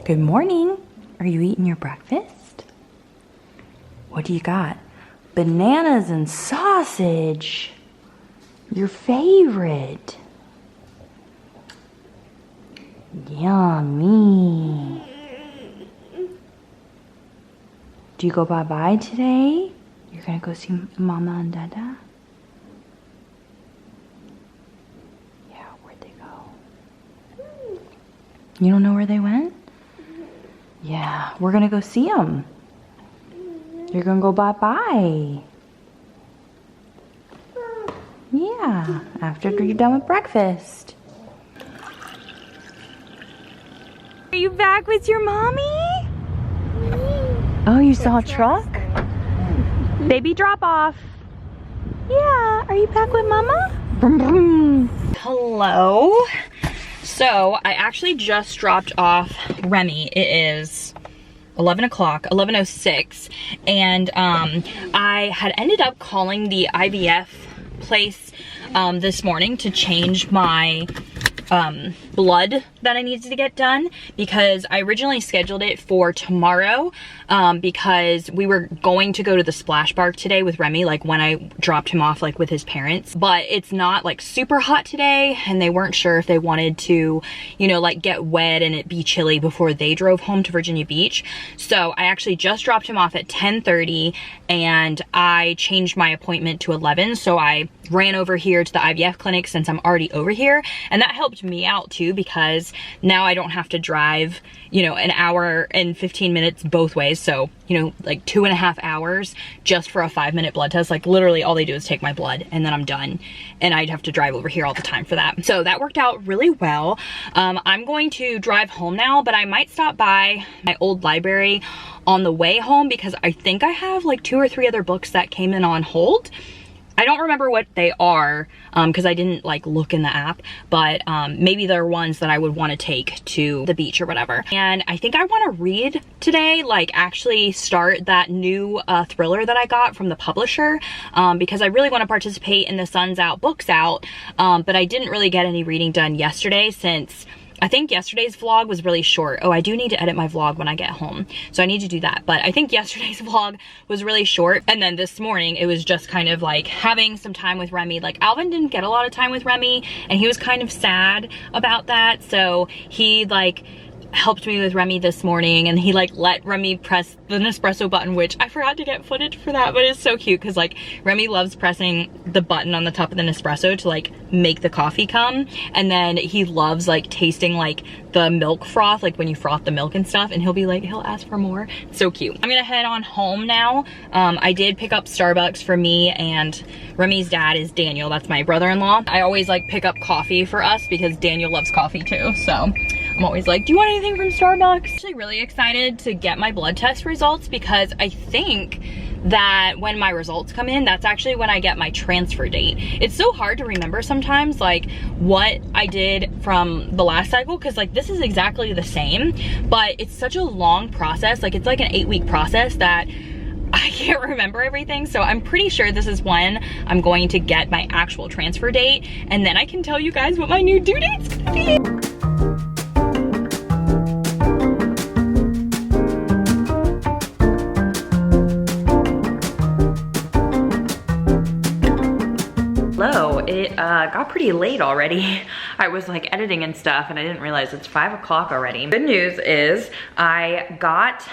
Good morning. Are you eating your breakfast? What do you got? Bananas and sausage. Your favorite. Yummy. Do you go bye-bye today? You're gonna go see Mama and Dada? Yeah, where'd they go? You don't know where they went? Yeah, we're gonna go see them. You're gonna go bye-bye. Yeah, after you're done with breakfast. Are you back with your mommy? Oh, you saw a truck? Baby drop off. Yeah, are you back with mama? Vroom, vroom. Hello. So I actually just dropped off Remy. It is 11 o'clock, 11:06, and I had ended up calling the IVF place this morning to change my blood that I needed to get done, because I originally scheduled it for tomorrow because we were going to go to the splash park today with Remy, like when I dropped him off like with his parents, but it's not like super hot today and they weren't sure if they wanted to, you know, like get wet and it be chilly before they drove home to Virginia Beach. So I actually just dropped him off at 10:30 and I changed my appointment to 11. So I ran over here to the IVF clinic since I'm already over here, and that helped me out too, because now I don't have to drive, you know, an hour and 15 minutes both ways. So, you know, like 2.5 hours just for a 5-minute blood test. Like literally all they do is take my blood and then I'm done. And I'd have to drive over here all the time for that. So that worked out really well. I'm going to drive home now, but I might stop by my old library on the way home because I think I have like 2 or 3 other books that came in on hold. I don't remember what they are because I didn't like look in the app, but maybe they're ones that I would want to take to the beach or whatever. And I think I want to read today, like actually start that new thriller that I got from the publisher, because I really want to participate in the Sun's Out, Books Out, but I didn't really get any reading done yesterday since I think yesterday's vlog was really short. Oh, I do need to edit my vlog when I get home, so I need to do that. But I think yesterday's vlog was really short. And then this morning, it was just kind of like having some time with Remy. Like Alvin didn't get a lot of time with Remy and he was kind of sad about that. So he like helped me with Remy this morning and he like let Remy press the Nespresso button, which I forgot to get footage for that, but it's so cute because like Remy loves pressing the button on the top of the Nespresso to like make the coffee come, and then he loves like tasting like the milk froth, like when you froth the milk and stuff, and he'll ask for more. It's so cute. I'm gonna head on home now. I did pick up Starbucks for me, and Remy's dad is Daniel, that's my brother-in-law. I always like pick up coffee for us because Daniel loves coffee too, so I'm always like, do you want anything from Starbucks? I'm actually really excited to get my blood test results because I think that when my results come in, that's actually when I get my transfer date. It's so hard to remember sometimes like what I did from the last cycle, because like this is exactly the same, but it's such a long process. Like it's like an 8-week process that I can't remember everything. So I'm pretty sure this is when I'm going to get my actual transfer date, and then I can tell you guys what my new due date's gonna be. Hello, it got pretty late already. I was like editing and stuff and I didn't realize it's 5 o'clock already. Good news is I got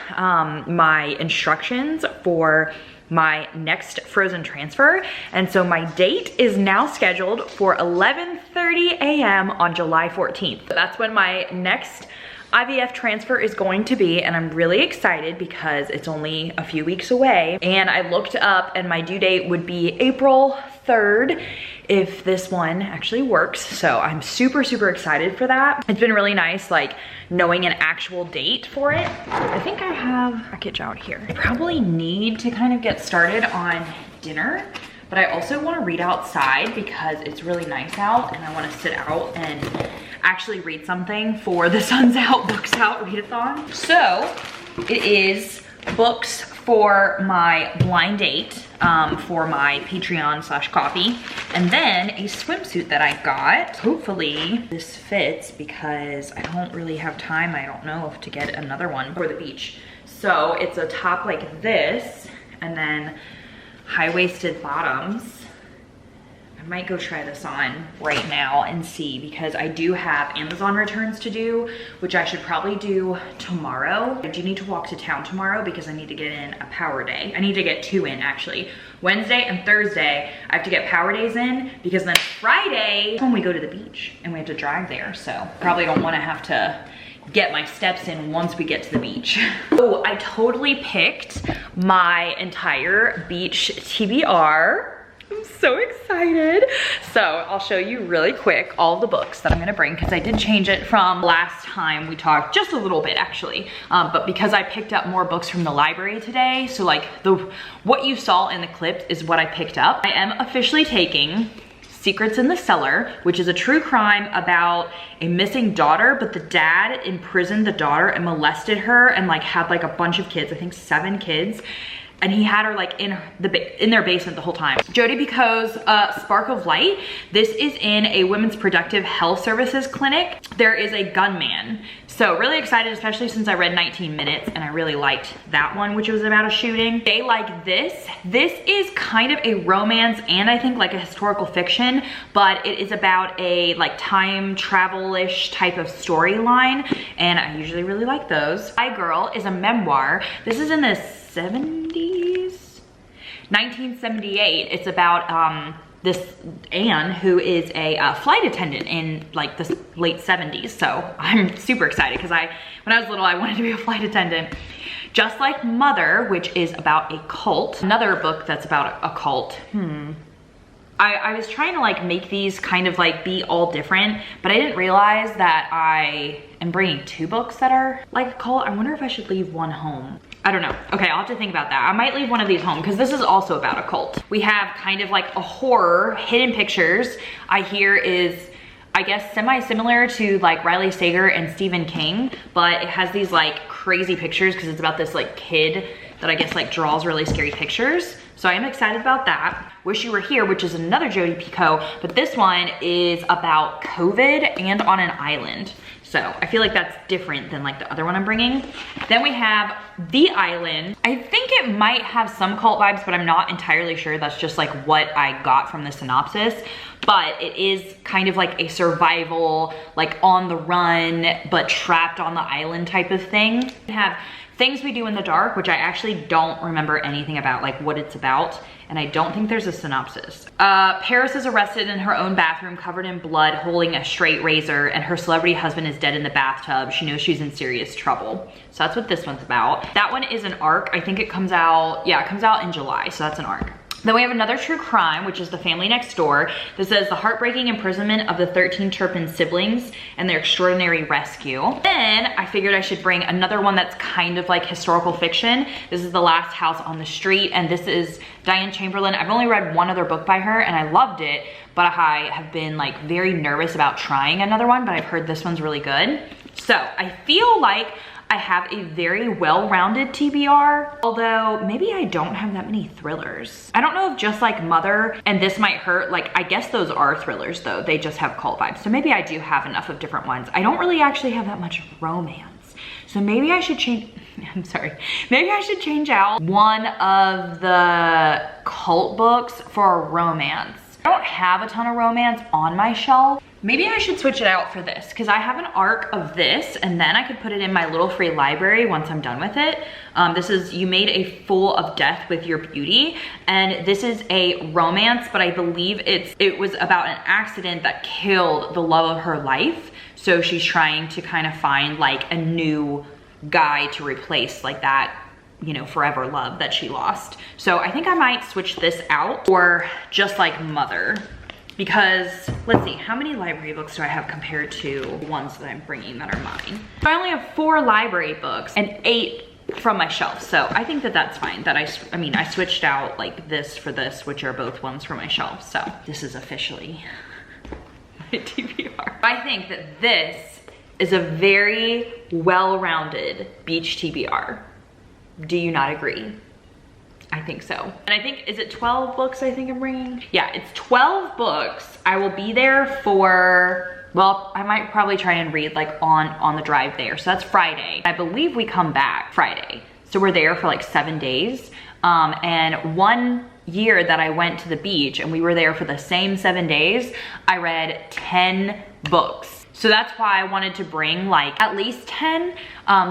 my instructions for my next frozen transfer, and so my date is now scheduled for 11:30 a.m. on July 14th. That's when my next IVF transfer is going to be, and I'm really excited because it's only a few weeks away. And I looked up and my due date would be April 3rd if this one actually works. So I'm super, super excited for that. It's been really nice like knowing an actual date for it. I think I have a package out here. I probably need to kind of get started on dinner, but I also want to read outside because it's really nice out and I want to sit out and actually read something for the Sun's Out, Books Out readathon. So it is books for my blind date for my Patreon/coffee, and then a swimsuit that I got. Hopefully this fits because I don't really have time. I don't know if to get another one for the beach. So it's a top like this and then high-waisted bottoms. I might go try this on right now and see, because I do have Amazon returns to do, which I should probably do tomorrow. I do need to walk to town tomorrow because I need to get in a power day. I need to get 2 in actually. Wednesday and Thursday, I have to get power days in, because then Friday, when we go to the beach and we have to drive there. So probably don't wanna have to get my steps in once we get to the beach. Oh, I totally picked my entire beach TBR. I'm so excited. So I'll show you really quick all the books that I'm gonna bring, because I did change it from last time we talked, just a little bit actually. But because I picked up more books from the library today, so like what you saw in the clip is what I picked up. I am officially taking Secrets in the Cellar, which is a true crime about a missing daughter, but the dad imprisoned the daughter and molested her and like had like a bunch of kids, I think 7 kids. And he had her like in their basement the whole time. Jodi Picoult's Spark of Light. This is in a women's productive health services clinic. There is a gunman. So really excited, especially since I read 19 Minutes and I really liked that one, which was about a shooting. They like this. This is kind of a romance and I think like a historical fiction, but it is about a like time travel-ish type of storyline. And I usually really like those. My Girl is a memoir. This is in the 70s, 1978. It's about this Anne, who is a flight attendant in like the late 70s. So I'm super excited because when I was little, I wanted to be a flight attendant. Just Like Mother, which is about a cult. Another book that's about a cult. I was trying to like make these kind of like be all different, but I didn't realize that I am bringing 2 books that are like a cult. I wonder if I should leave one home. I don't know. Okay, I'll have to think about that. I might leave one of these home because this is also about a cult. We have kind of like a horror, Hidden Pictures, I hear is, I guess, semi-similar to like Riley Sager and Stephen King, but it has these like crazy pictures because it's about this like kid that I guess like draws really scary pictures. So I am excited about that. Wish You Were Here, which is another Jodi Picoult, but this one is about COVID and on an island. So I feel like that's different than like the other one I'm bringing. Then we have The Island. I think it might have some cult vibes, but I'm not entirely sure. That's just like what I got from the synopsis. But it is kind of like a survival, like on the run, but trapped on the island type of thing. We have Things We Do in the Dark, which I actually don't remember anything about, like what it's about. And I don't think there's a synopsis. Paris is arrested in her own bathroom, covered in blood, holding a straight razor, and her celebrity husband is dead in the bathtub. She knows she's in serious trouble. So that's what this one's about. That one is an arc. I think it comes out, yeah, it comes out in July, so that's an arc. Then we have another true crime, which is The Family Next Door. This says the heartbreaking imprisonment of the 13 Turpin siblings and their extraordinary rescue. Then I figured I should bring another one that's kind of like historical fiction. This is The Last House on the Street, and this is Diane Chamberlain. I've only read one other book by her and I loved it, but I have been like very nervous about trying another one, but I've heard this one's really good. So I feel like I have a very well-rounded TBR, although maybe I don't have that many thrillers. I don't know if Just Like Mother and This Might Hurt, like I guess those are thrillers though, they just have cult vibes. So maybe I do have enough of different ones. I don't really actually have that much romance. So maybe I should change, I'm sorry. Maybe I should change out one of the cult books for a romance. I don't have a ton of romance on my shelf. Maybe I should switch it out for this because I have an arc of this and then I could put it in my little free library once I'm done with it. This is You Made a Fool of Death with Your Beauty, and this is a romance, but I believe it was about an accident that killed the love of her life. So she's trying to kind of find like a new guy to replace like that, you know, forever love that she lost. So I think I might switch this out or Just Like Mother. Because let's see, how many library books do I have compared to the ones that I'm bringing that are mine? I only have 4 library books and 8 from my shelf. So I think that that's fine. That I mean, I switched out like this for this, which are both ones from my shelf. So this is officially my TBR. I think that this is a very well-rounded beach TBR. Do you not agree? I think so. And I think, is it 12 books I think I'm bringing? Yeah, it's 12 books. I will be there for, well, I might probably try and read like on the drive there. So that's Friday. I believe we come back Friday. So we're there for like 7 days. And one year that I went to the beach and we were there for the same 7 days, I read 10 books. So that's why I wanted to bring like at least 10.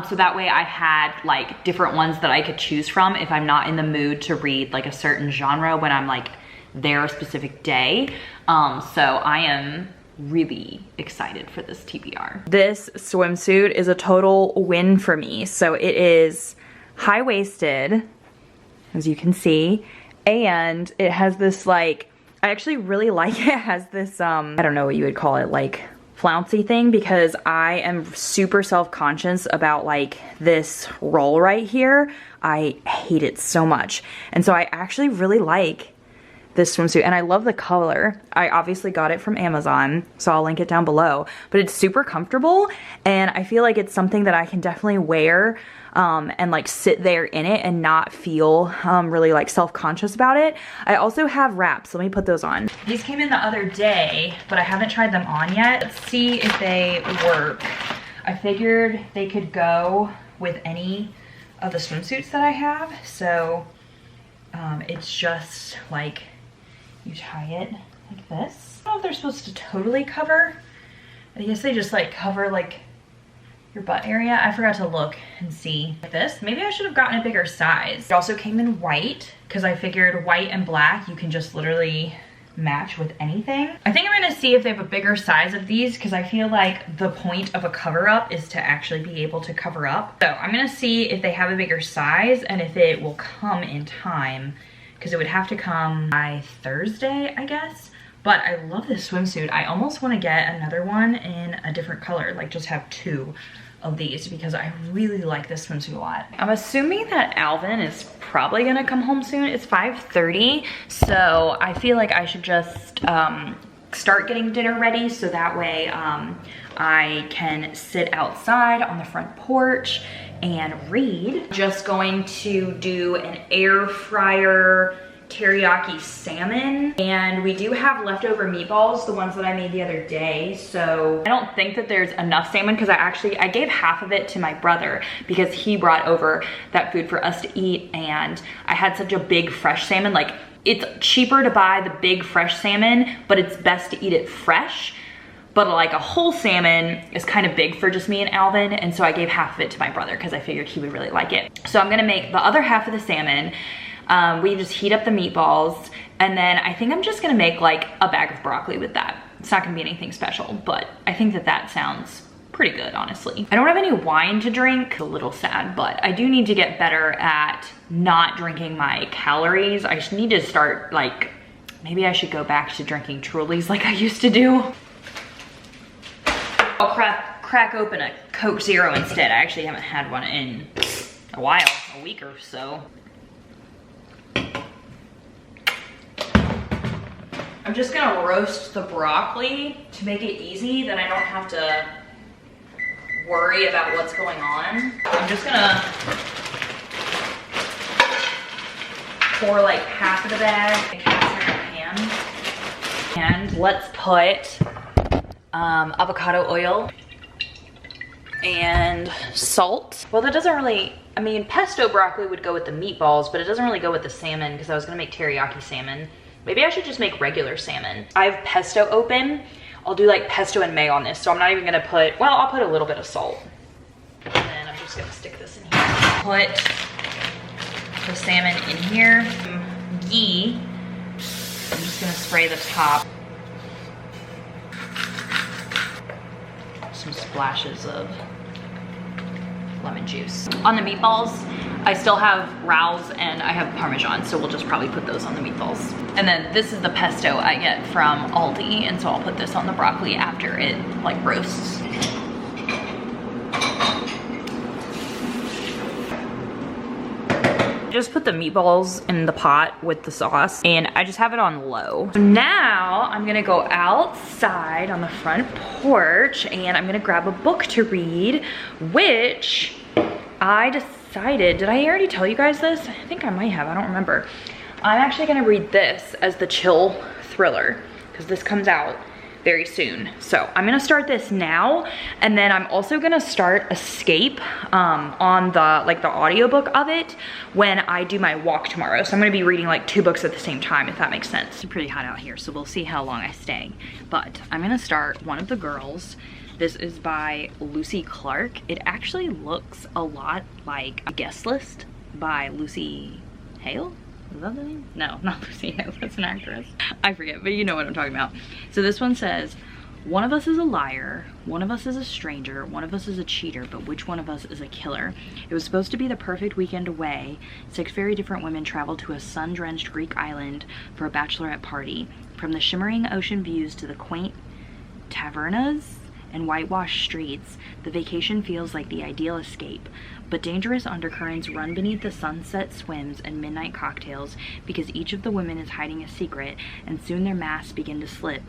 So that way I had like different ones that I could choose from if I'm not in the mood to read like a certain genre when I'm like there a specific day. So I am really excited for this TBR. This swimsuit is a total win for me. So it is high-waisted, as you can see, and it has this like, I actually really like it. It has this, I don't know what you would call it, like flouncy thing, because I am super self-conscious about like this roll right here. I hate it so much. And so I actually really like this swimsuit and I love the color. I obviously got it from Amazon, so I'll link it down below, but it's super comfortable and I feel like it's something that I can definitely wear and like sit there in it and not feel really like self-conscious about it. I also have wraps. Let me put those on. These came in the other day, but I haven't tried them on yet. Let's see if they work. I figured they could go with any of the swimsuits that I have. So it's just like, you tie it like this. I don't know if they're supposed to totally cover. I guess they just like cover like your butt area. I forgot to look and see like this. Maybe I should have gotten a bigger size. It also came in white because I figured white and black you can just literally match with anything. I think I'm gonna see if they have a bigger size of these because I feel like the point of a cover up is to actually be able to cover up. So I'm gonna see if they have a bigger size and if it will come in time, because it would have to come by Thursday, I guess. But I love this swimsuit. I almost want to get another one in a different color, like just have 2 of these because I really like this swimsuit a lot. I'm assuming that Alvin is probably gonna come home soon. It's 5:30, so I feel like I should just start getting dinner ready so that way I can sit outside on the front porch and read. Just going to do an air fryer teriyaki salmon, and we do have leftover meatballs, the ones that I made the other day, so I don't think that there's enough salmon because I gave half of it to my brother because he brought over that food for us to eat, and I had such a big fresh salmon. Like, it's cheaper to buy the big fresh salmon, but it's best to eat it fresh. But like a whole salmon is kind of big for just me and Alvin, and so I gave half of it to my brother because I figured he would really like it. So I'm gonna make the other half of the salmon. We just heat up the meatballs, and then I think I'm just gonna make like a bag of broccoli with that. It's not gonna be anything special, but I think that that sounds pretty good, honestly. I don't have any wine to drink, a little sad, but I do need to get better at not drinking my calories. I just need to start, like, maybe I should go back to drinking Trulies like I used to do. I'll crack open a Coke Zero instead. I actually haven't had one in a while, a week or so. I'm just gonna roast the broccoli to make it easy, then I don't have to worry about what's going on. I'm just gonna pour like half of the bag in cast iron pan. And let's put avocado oil and salt. Well, that doesn't really, I mean, pesto broccoli would go with the meatballs, but it doesn't really go with the salmon because I was gonna make teriyaki salmon. Maybe I should just make regular salmon. I have pesto open. I'll do like pesto and mayo on this, so I'm not even gonna put, well, I'll put a little bit of salt. And then I'm just gonna stick this in here. Put the salmon in here. Some ghee. I'm just gonna spray the top. Some splashes of lemon juice. On the meatballs, I still have Rao's and I have Parmesan, so we'll just probably put those on the meatballs. And then this is the pesto I get from Aldi, and so I'll put this on the broccoli after it like roasts. Just put the meatballs in the pot with the sauce, and I just have it on low. So now I'm gonna go outside on the front porch and I'm gonna grab a book to read, which I decided, did I already tell you guys this? I think I might have, I don't remember. I'm actually gonna read this as the chill thriller because this comes out very soon. So I'm gonna start this now, and then I'm also gonna start Escape on the audiobook of it when I do my walk tomorrow. So I'm gonna be reading like 2 books at the same time, if that makes sense. It's pretty hot out here, so we'll see how long I stay. But I'm gonna start One of the Girls. This is by Lucy Clark. It actually looks a lot like A Guest List by Lucy Hale. Is that the name? No, not Lucy Hale, that's an actress. I forget, but you know what I'm talking about. So this one says, one of us is a liar, one of us is a stranger, one of us is a cheater, but which one of us is a killer? It was supposed to be the perfect weekend away. 6 very different women traveled to a sun-drenched Greek island for a bachelorette party. From the shimmering ocean views to the quaint tavernas and whitewashed streets, the vacation feels like the ideal escape. But dangerous undercurrents run beneath the sunset swims and midnight cocktails because each of the women is hiding a secret, and soon their masks begin to slip.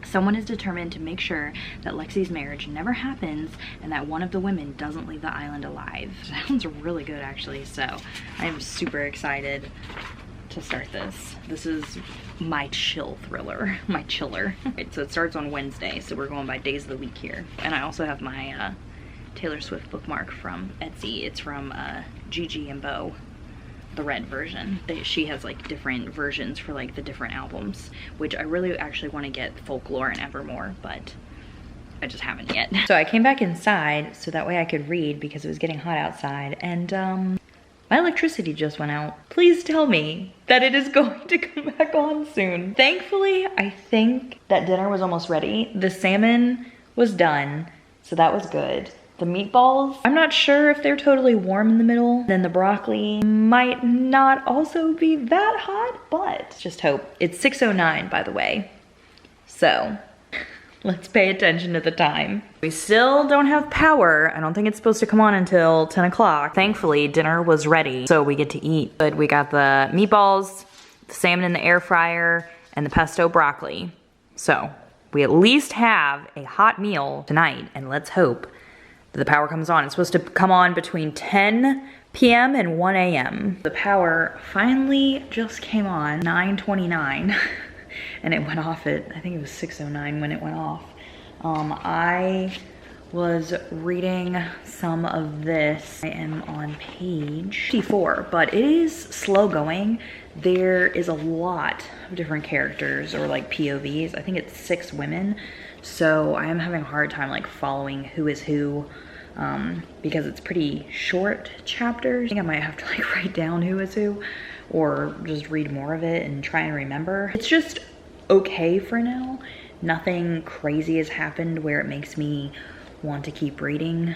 Someone is determined to make sure that Lexi's marriage never happens and that one of the women doesn't leave the island alive. Sounds really good, actually, so I am super excited to start this. This is my chill thriller, my chiller. Right, so it starts on Wednesday, so we're going by days of the week here. And I also have my Taylor Swift bookmark from Etsy. It's from Gigi and Bo, the red version. She has like different versions for like the different albums, which I really actually want to get Folklore and Evermore, but I just haven't yet. So I came back inside so that way I could read because it was getting hot outside, and my electricity just went out. Please tell me that it is going to come back on soon. Thankfully, I think that dinner was almost ready. The salmon was done, so that was good. The meatballs, I'm not sure if they're totally warm in the middle. Then the broccoli might not also be that hot, but just hope. It's 6:09, by the way. So let's pay attention to the time. We still don't have power. I don't think it's supposed to come on until 10 o'clock. Thankfully, dinner was ready, so we get to eat. But we got the meatballs, the salmon in the air fryer, and the pesto broccoli. So we at least have a hot meal tonight, and let's hope that the power comes on. It's supposed to come on between 10 p.m. and 1 a.m. The power finally just came on, 9:29. And it went off at, I think it was 6:09 when it went off. I was reading some of this. I am on page 54, but it is slow going. There is a lot of different characters or like POVs. I think it's 6 women. So I am having a hard time like following who is who because it's pretty short chapters. I think I might have to like write down who is who or just read more of it and try and remember. It's just okay for now. Nothing crazy has happened where it makes me want to keep reading.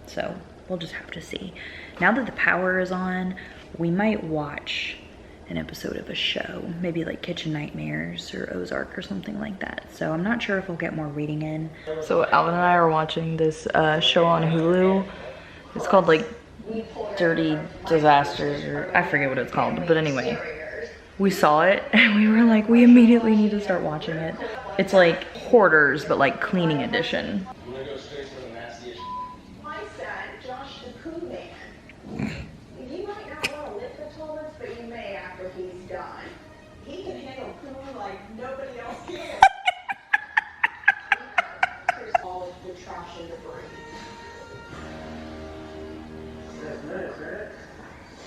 So we'll just have to see. Now that the power is on, we might watch an episode of a show, maybe like Kitchen Nightmares or Ozark or something like that. So I'm not sure if we'll get more reading in. So Alvin and I are watching this show on Hulu. It's called like Dirty Disasters, or I forget what it's called, but anyway, we saw it and we were like, we immediately need to start watching it. It's like Hoarders, but like cleaning edition.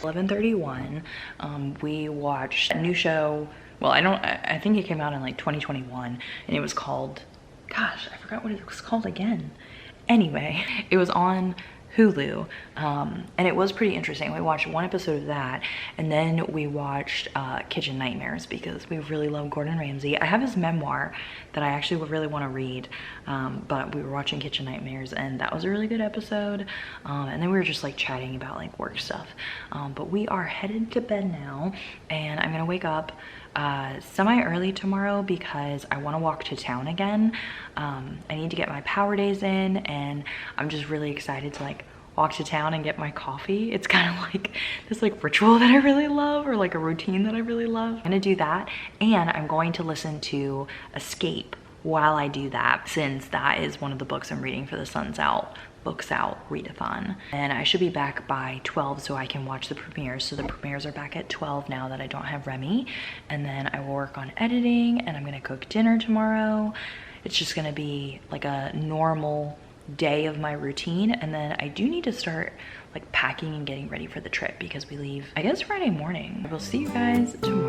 $11:31. We watched a new show. Well, I think it came out in like 2021 and it was called, gosh, I forgot what it was called again. Anyway, it was on Hulu, and it was pretty interesting. We watched one episode of that, and then we watched Kitchen Nightmares because we really love Gordon Ramsay. I have his memoir that I actually would really want to read, but we were watching Kitchen Nightmares, and that was a really good episode. And then we were just like chatting about like work stuff. But we are headed to bed now, and I'm gonna wake up semi-early tomorrow because I want to walk to town again. I need to get my power days in, and I'm just really excited to like walk to town and get my coffee. It's kind of like this like ritual that I really love, or like a routine that I really love. I'm gonna do that, and I'm going to listen to Escape while I do that, since that is one of the books I'm reading for the Sun's Out Books Out readathon. And I should be back by 12 so I can watch the premieres. So the premieres are back at 12 now that I don't have Remy. And then I will work on editing, and I'm gonna cook dinner tomorrow. It's just gonna be like a normal day of my routine. And then I do need to start like packing and getting ready for the trip because we leave, I guess, Friday morning. I will see you guys tomorrow.